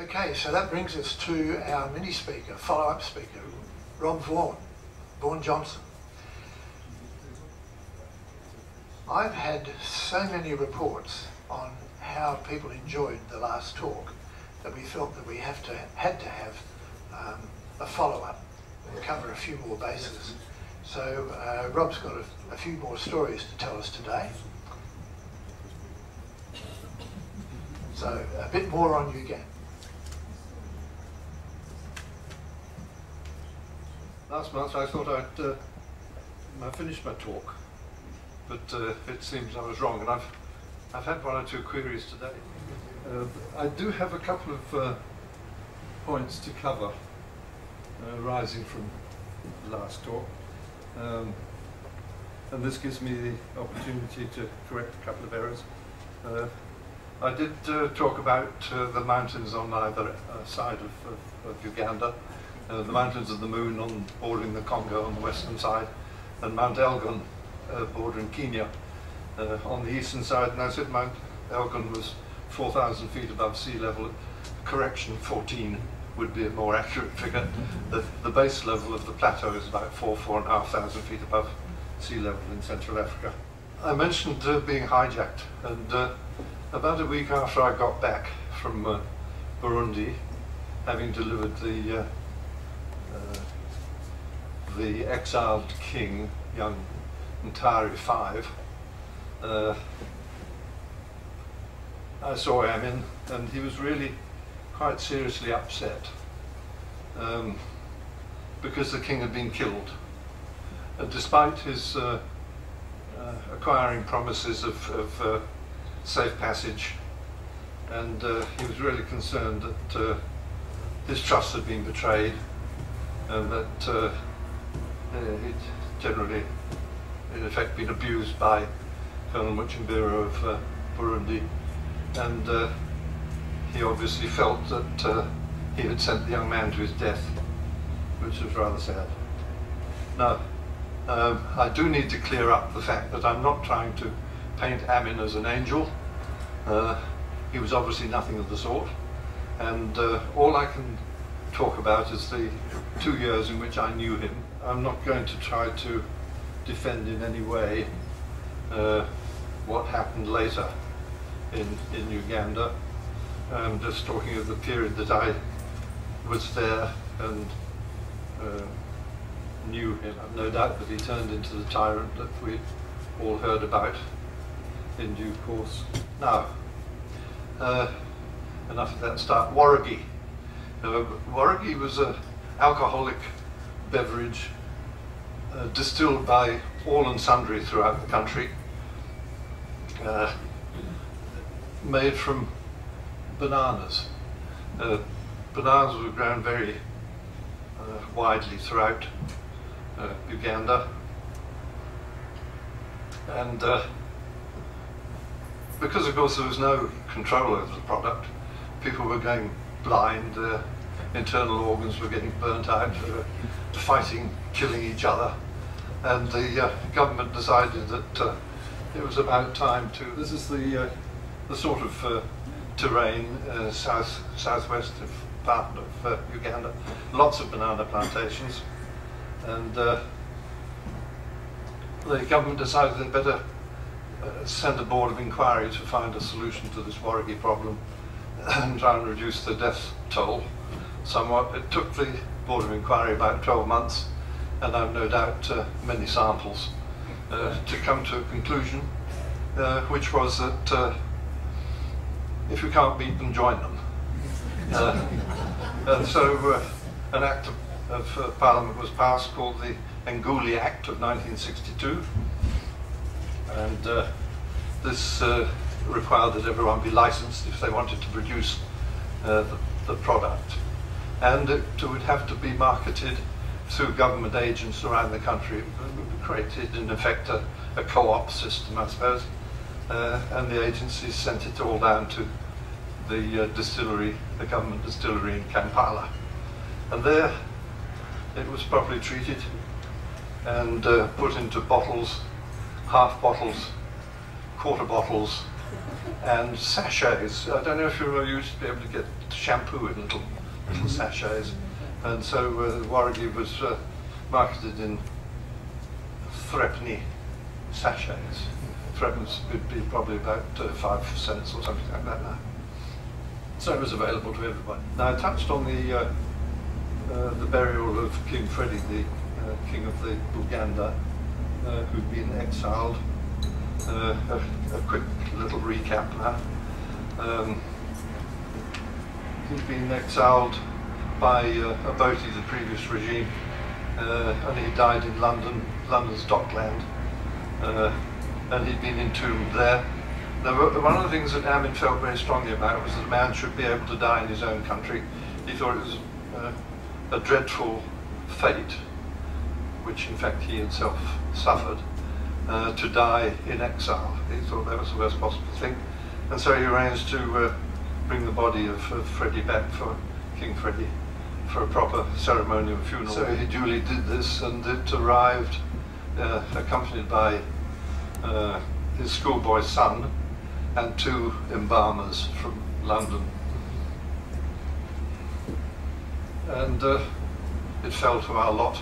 Okay, so that brings us to our mini speaker, follow-up speaker, Rob Vaughan, Vaughan-Johnson. I've had so many reports on how people enjoyed the last talk that we felt that we had to have a follow-up and cover a few more bases. So Rob's got a few more stories to tell us today. So a bit more on Uganda. Last month I thought I'd finished my talk, but it seems I was wrong, and I've had one or two queries today. I do have a couple of points to cover arising from the last talk, and this gives me the opportunity to correct a couple of errors. I did talk about the mountains on either side of Uganda, the mountains of the Moon bordering the Congo on the western side, and Mount Elgon bordering Kenya on the eastern side. And I said Mount Elgon was 4,000 feet above sea level. Correction, 14 would be a more accurate figure. The base level of the plateau is about 4,500 feet above sea level in Central Africa. I mentioned being hijacked, and about a week after I got back from Burundi, having delivered the exiled king, young Ntari V, I saw Amin, and he was really quite seriously upset because the king had been killed. And despite his acquiring promises of safe passage, and he was really concerned that his trust had been betrayed, and that he'd generally, in effect, been abused by Colonel Muchimbiro of Burundi, and he obviously felt that he had sent the young man to his death, which was rather sad. Now, I do need to clear up the fact that I'm not trying to paint Amin as an angel. He was obviously nothing of the sort, and all I can talk about is the 2 years in which I knew him. I'm not going to try to defend in any way what happened later in Uganda. I'm just talking of the period that I was there and knew him. I've no doubt that he turned into the tyrant that we all heard about in due course. Now, enough of that stuff. Waragi. Waragi was an alcoholic beverage distilled by all and sundry throughout the country, made from bananas. Bananas were grown very widely throughout Uganda, and because of course there was no control over the product, people were going blind, their internal organs were getting burnt out, fighting, killing each other, and the government decided that it was about time to. This is the sort of terrain southwest part of Uganda, lots of banana plantations, and the government decided they'd better send a board of inquiry to find a solution to this waragi problem and try and reduce the death toll somewhat. It took the board of inquiry about 12 months, and I've no doubt many samples to come to a conclusion, which was that if you can't beat them, join them. And so an act of Parliament was passed called the Nguli Act of 1962, and this required that everyone be licensed if they wanted to produce the product, and it would have to be marketed through government agents around the country. It created in effect a co-op system, I suppose, and the agencies sent it all down to the distillery, the government distillery in Kampala, and there it was properly treated and put into bottles, half bottles, quarter bottles, and sachets. I don't know if you remember, you used to be able to get shampoo in little sachets, and so waragi was marketed in threepenny sachets. Threepence would be probably about 5 cents or something like that now. So it was available to everybody. Now I touched on the burial of King Freddie, the king of the Uganda, who'd been exiled. A quick little recap now. He'd been exiled by Obote, the previous regime, and he died in London's Dockland, and he'd been entombed there. Now, one of the things that Amin felt very strongly about was that a man should be able to die in his own country. He thought it was a dreadful fate, which in fact he himself suffered, to die in exile. He thought that was the worst possible thing, and so he arranged to bring the body of Freddie back for King Freddie for a proper ceremonial funeral. So he duly did this, and it arrived accompanied by his schoolboy son and 2 embalmers from London. And it fell to our lot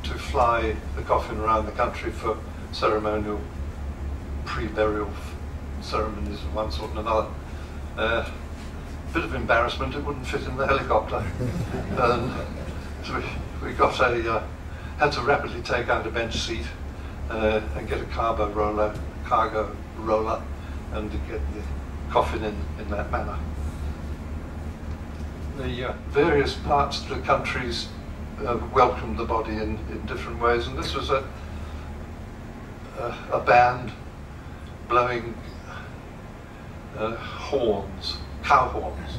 to fly the coffin around the country for ceremonial pre-burial ceremonies of one sort and another. Bit of embarrassment, it wouldn't fit in the helicopter. So we got had to rapidly take out a bench seat and get a cargo roller, and to get the coffin in that manner. The various parts of the countries welcomed the body in different ways, and this was a band blowing horns, cow horns.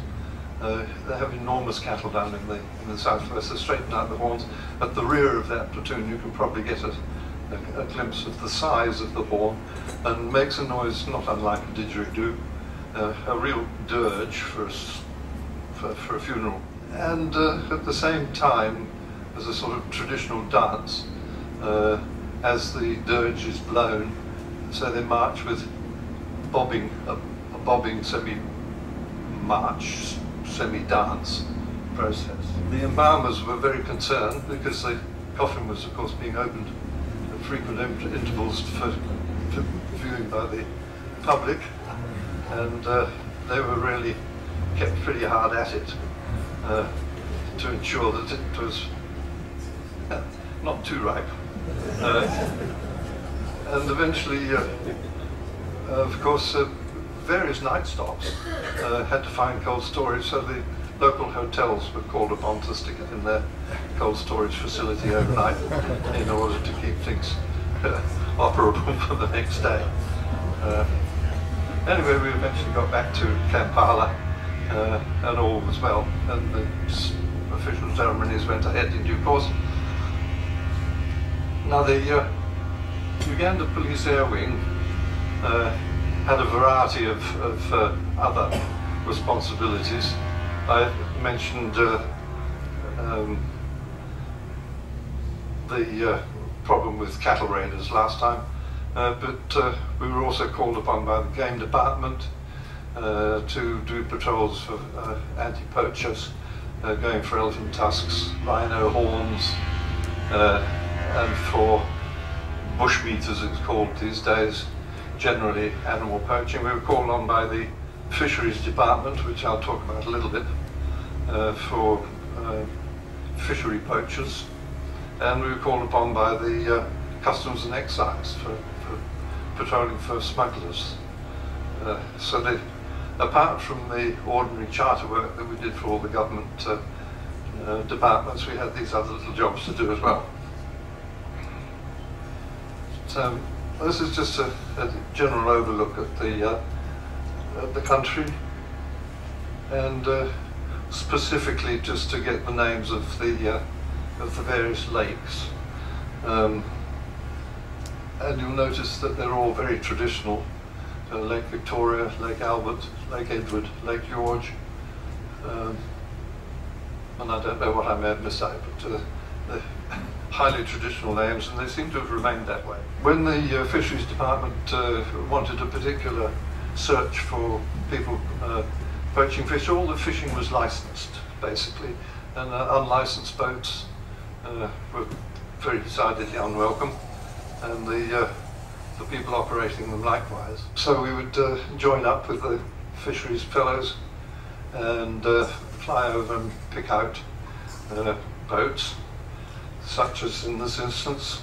They have enormous cattle down in the southwest. They straighten out the horns. At the rear of that platoon, you can probably get a glimpse of the size of the horn, and makes a noise not unlike a didgeridoo, a real dirge for a funeral. And at the same time, as a sort of traditional dance, as the dirge is blown, so they march with bobbing, a bobbing semi-march, semi-dance process. The embalmers were very concerned because the coffin was, of course, being opened at frequent intervals for viewing by the public, and they were really kept pretty hard at it to ensure that it was not too ripe. And eventually, of course, various night stops had to find cold storage, so the local hotels were called upon to stick it in their cold storage facility overnight in order to keep things operable for the next day. Anyway, we eventually got back to Kampala, and all was well, and the official ceremonies went ahead in due course. Now, the Uganda Police Air Wing had a variety of other responsibilities. I mentioned the problem with cattle raiders last time, but we were also called upon by the game department to do patrols for anti-poachers, going for elephant tusks, rhino horns, and for bushmeat, as it's called these days, generally animal poaching. We were called on by the fisheries department, which I'll talk about a little bit, for fishery poachers, and we were called upon by the customs and excise for patrolling for smugglers. So apart from the ordinary charter work that we did for all the government departments, we had these other little jobs to do as well. So this is just a general overlook at the country, and specifically just to get the names of the various lakes. And you'll notice that they're all very traditional. Lake Victoria, Lake Albert, Lake Edward, Lake George, and I don't know what I may have missed out, but they're highly traditional names, and they seem to have remained that way. When the fisheries department wanted a particular search for people poaching fish. All the fishing was licensed, basically, and unlicensed boats were very decidedly unwelcome, and the people operating them likewise. So we would join up with the fisheries fellows and fly over and pick out boats, such as in this instance,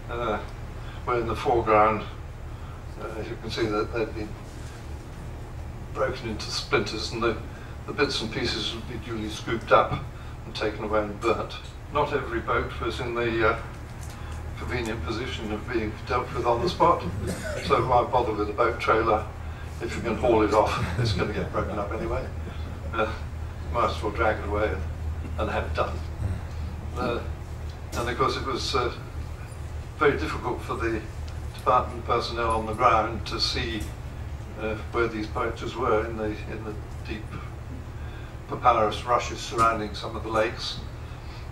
where in the foreground you can see that they'd been broken into splinters, and the bits and pieces would be duly scooped up and taken away and burnt. Not every boat was in the convenient position of being dealt with on the spot, so why bother with a boat trailer if you can haul it off? It's going to get broken up anyway. Might as well drag it away and have it done. And of course it was very difficult for the department personnel on the ground to see where these poachers were in the deep papyrus rushes surrounding some of the lakes,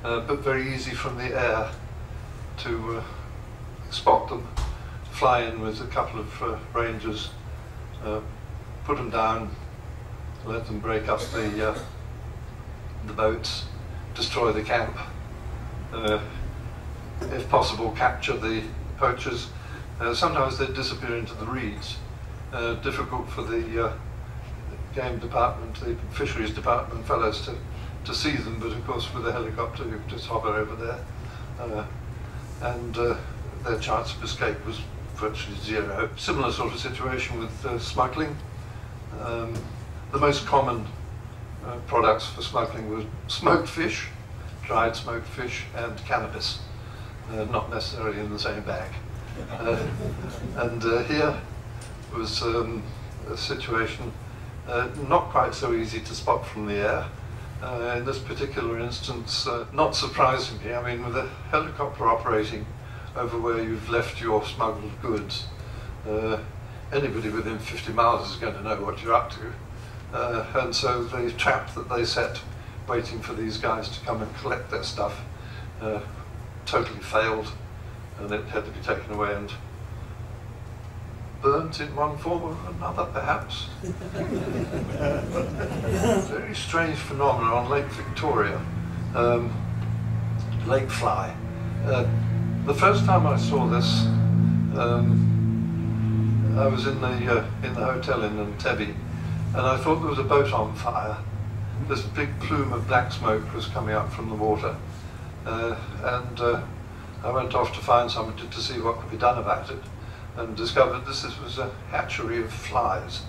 but very easy from the air to spot them, fly in with a couple of rangers, put them down, let them break up the boats, destroy the camp, if possible capture the poachers. Sometimes they'd disappear into the reeds. Difficult for the game department, the fisheries department fellows to see them, but of course with a helicopter you could just hover over there, and their chance of escape was virtually zero. Similar sort of situation with smuggling. The most common products for smuggling were smoked fish, dried smoked fish, and cannabis, not necessarily in the same bag. And here was a situation not quite so easy to spot from the air. In this particular instance, not surprisingly, I mean, with a helicopter operating over where you've left your smuggled goods, anybody within 50 miles is going to know what you're up to. And so the trap that they set, waiting for these guys to come and collect their stuff, totally failed, and it had to be taken away and burnt in one form or another, perhaps. Very strange phenomenon on Lake Victoria, lake fly. The first time I saw this, I was in the hotel in Entebbe, and I thought there was a boat on fire. This big plume of black smoke was coming up from the water, and I went off to find somebody to see what could be done about it, and discovered this was a hatchery of flies.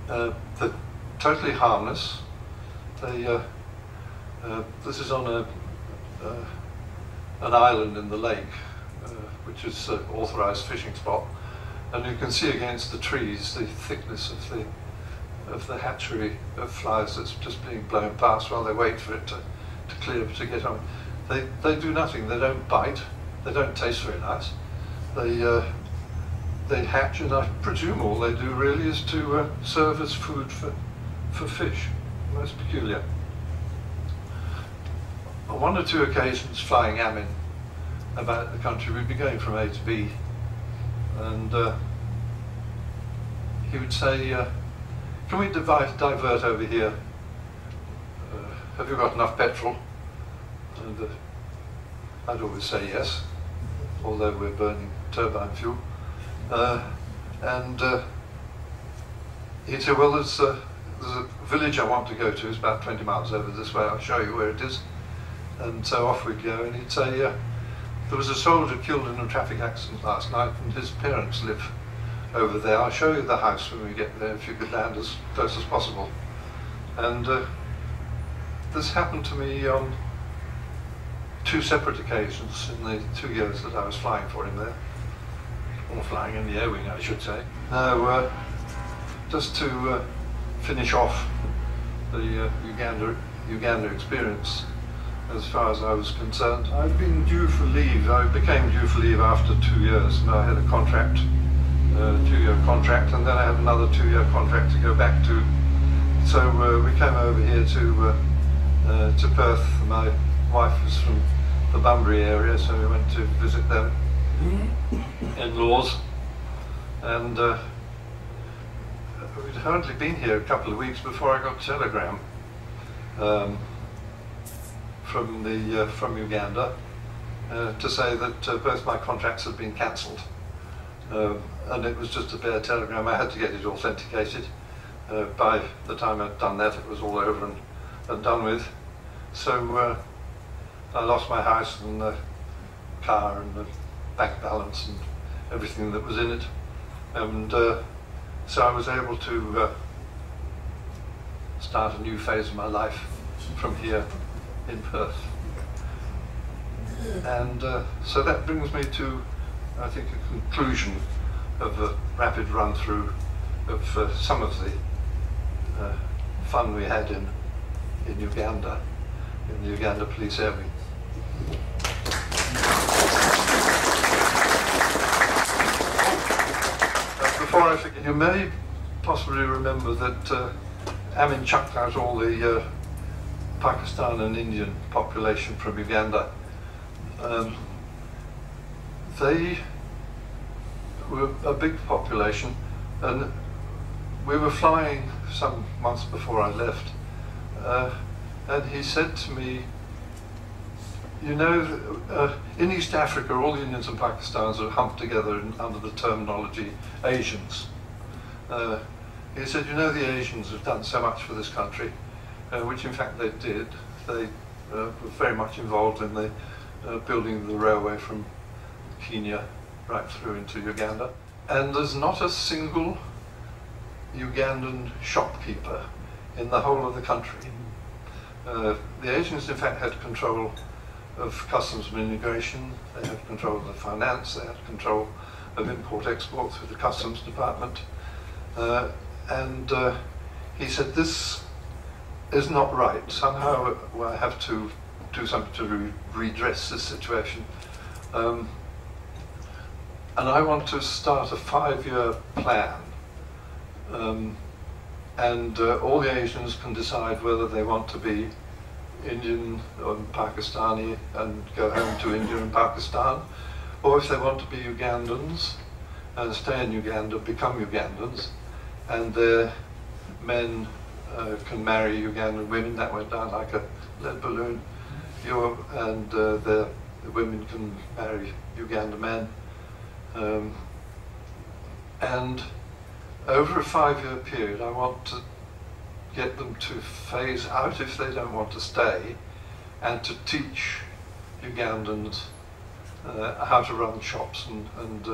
They're totally harmless. This is on an island in the lake, which is an authorized fishing spot, and you can see against the trees the thickness of the hatchery of flies that's just being blown past while they wait for it to clear, to get on. They do nothing. They don't bite. They don't taste very nice. They hatch, and I presume all they do really is to serve as food for fish. Most peculiar. On one or two occasions, flying Amin about the country, we'd be going from A to B, and he would say, "Can we divert over here? Have you got enough petrol?" And I'd always say yes, although we're burning turbine fuel. And he'd say, "Well, there's a village I want to go to. It's about 20 miles over this way. I'll show you where it is." And so off we'd go, and he'd say, "There was a soldier killed in a traffic accident last night, and his parents live over there. I'll show you the house when we get there, if you could land as close as possible." And this happened to me on two separate occasions in the 2 years that I was flying for him there. Or flying in the Air Wing, I should say. Now, just to finish off the Uganda experience, as far as I was concerned, I'd been due for leave. I became due for leave after 2 years, and I had a contract, 2-year contract, and then I had another 2-year contract to go back to. So we came over here to Perth. My wife was from the Bunbury area, so we went to visit them. In-laws, and we'd hardly been here a couple of weeks before I got a telegram from Uganda to say that both my contracts had been cancelled. And it was just a bare telegram. I had to get it authenticated. By the time I'd done that, it was all over and done with. So I lost my house and the car and the bank balance and everything that was in it. And so I was able to start a new phase of my life from here in Perth. And so that brings me to, I think, a conclusion of a rapid run through of some of the fun we had in Uganda, in the Uganda Police Air Wing. Before I forget, you may possibly remember that Amin chucked out all the Pakistan and Indian population from Uganda. They were a big population, and we were flying some months before I left, and he said to me, you know, in East Africa all the Indians and Pakistanis are humped together under the terminology Asians. He said, you know, the Asians have done so much for this country, which in fact they did. They were very much involved in the building of the railway from Kenya right through into Uganda. And there's not a single Ugandan shopkeeper in the whole of the country. The Asians in fact had control of customs and immigration, they had control of the finance, they had control of import-export through the customs department. And he said, this is not right. Somehow I have to do something to redress this situation. And I want to start a 5-year plan. And all the Asians can decide whether they want to be Indian or Pakistani and go home to India and Pakistan, or if they want to be Ugandans and stay in Uganda, become Ugandans, and their men can marry Ugandan women. That went down like a lead balloon. And the women can marry Ugandan men. And over a 5-year period, I want to get them to phase out if they don't want to stay, and to teach Ugandans how to run shops and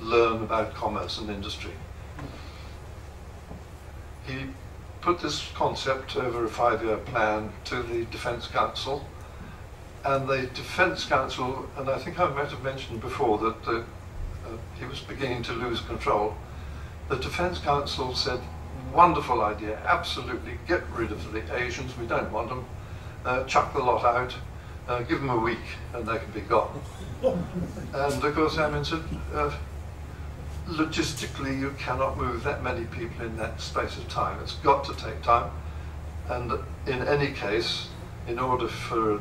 learn about commerce and industry. He put this concept over a 5-year plan to the Defence Council, and the Defence Council, and I think I might have mentioned before that he was beginning to lose control. The Defence Council said, wonderful idea, absolutely, get rid of the Asians, we don't want them, chuck the lot out, give them a week and they can be gone. And of course Amin said, logistically you cannot move that many people in that space of time, it's got to take time, and in any case, in order for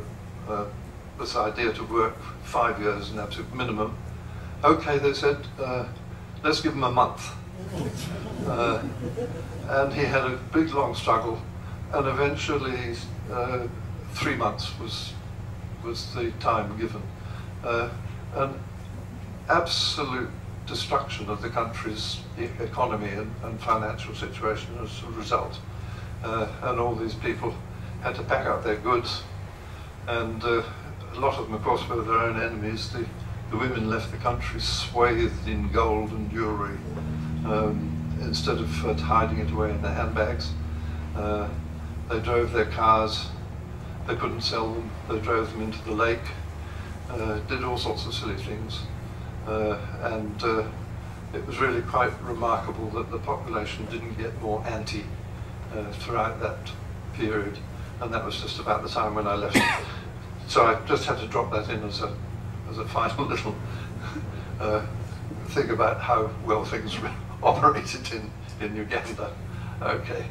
this idea to work 5 years as an absolute minimum, okay, they said, let's give them a month. And he had a big long struggle, and eventually 3 months was the time given. An absolute destruction of the country's economy and financial situation as a result. And all these people had to pack up their goods, and a lot of them, of course, were their own enemies. The women left the country swathed in gold and jewellery, instead of hiding it away in their handbags. They drove their cars, they couldn't sell them, they drove them into the lake, did all sorts of silly things. And it was really quite remarkable that the population didn't get more anti throughout that period, and that was just about the time when I left. So I just had to drop that in as a final little thing about how well things operated in Uganda. Okay.